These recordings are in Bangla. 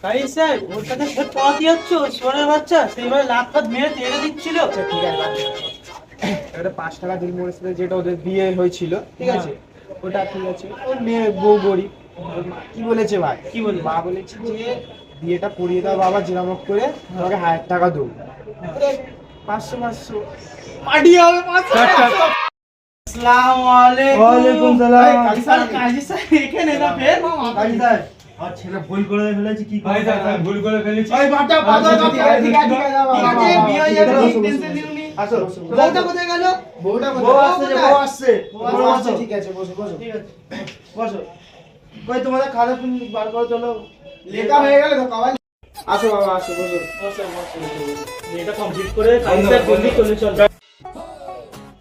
তাই স্যার ওর কাছে সে পড়াতে যাচ্ছ সোনার বাচ্চা সেইভাবে লাখ ফাত মেরে তেড়ে দিচ্ছিল। আচ্ছা ঠিক আছে, একটা 5 টাকা দিন মোড়ের সাথে যেটা ওদের বিয়ে হয়েছিল, ঠিক আছে, ওটা ঠিক আছে। ওর মেয়ে বউ গরিব, ওর মা কি বলেছে ভাই, কি বলে? মা বলেছে যে বিয়েটা করিয়ে দাও বাবা, যেরকম হোক করে তোমাকে 1000 টাকা দেবো। 500 মাটি হবে 500। আসসালামু আলাইকুম। ওয়ালাইকুম সালাম। এই কাজী স্যার, কাজী স্যার এখানে না ফের কাজী স্যার, আর ছেলে ভুল করে ফেলেছি, কি করে ভুল করে ফেলেছি। ওই বাটা পাতা ঠিক আছে, ঠিক আছে, ঠিক আছে বিয়ে হয়ে যাবে, টেনশন নিউনি। আসো, বউটা কোথায় গেল? বউটা বউ আসছে, বউ আসছে, বউ আসছে, ঠিক আছে, বসো বসো ঠিক আছে বসো। কই তোমাদের খাতা বার করে চলো। লেখা হয়ে গেল তো কাবাই। আসো বাবা, আসো বসো। এটা কমপ্লিট করে কাজী স্যার জলদি চলে চল।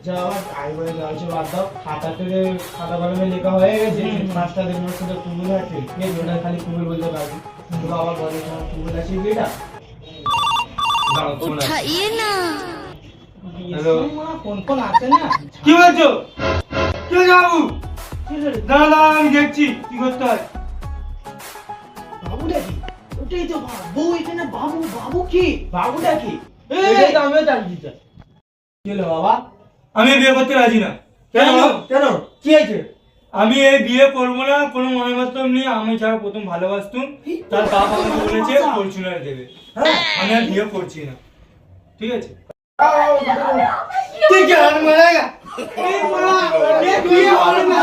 যাওয়ার আই বলে যাচ্ছে বাদ দাও, খাতাতে খাতা কলমে লেখা হয়ে গেছে, 5টা দিন মধ্যে শুধু কুমিল আছে, কে ওটা খালি কুমিল বলতে পারবি। তো বাবা বলে তোমার কুমিল আছে বিয়েটা। उठाइए ना। হ্যালো, ফোন ফোন আছে না? কি বলছো? কে যাবো? দাঁড়া দাঁড়া, আমি দেখছি কি করতে হয়। বাবুটা কি? ওটাই তো বউ এখানে বাবু, বাবু কি? বাবুটা কি? এটাই তো আমিও জানতে চাই। কি হলো বাবা? আমি বিয়ে করতে রাজি না। কেন কেন? কেন কি হয়েছে? আমি এই বিয়ে করবো না, কোনো মনে বাস্তব নেই। আমি যারা প্রথম ভালোবাসতুম তার বাপ আমাকে বলেছে ফরচুনার দেবে। হ্যাঁ, আমি আর বিয়ে করছি না, ঠিক আছে? তুই জান মারেগা। এই বিয়ে হবে না।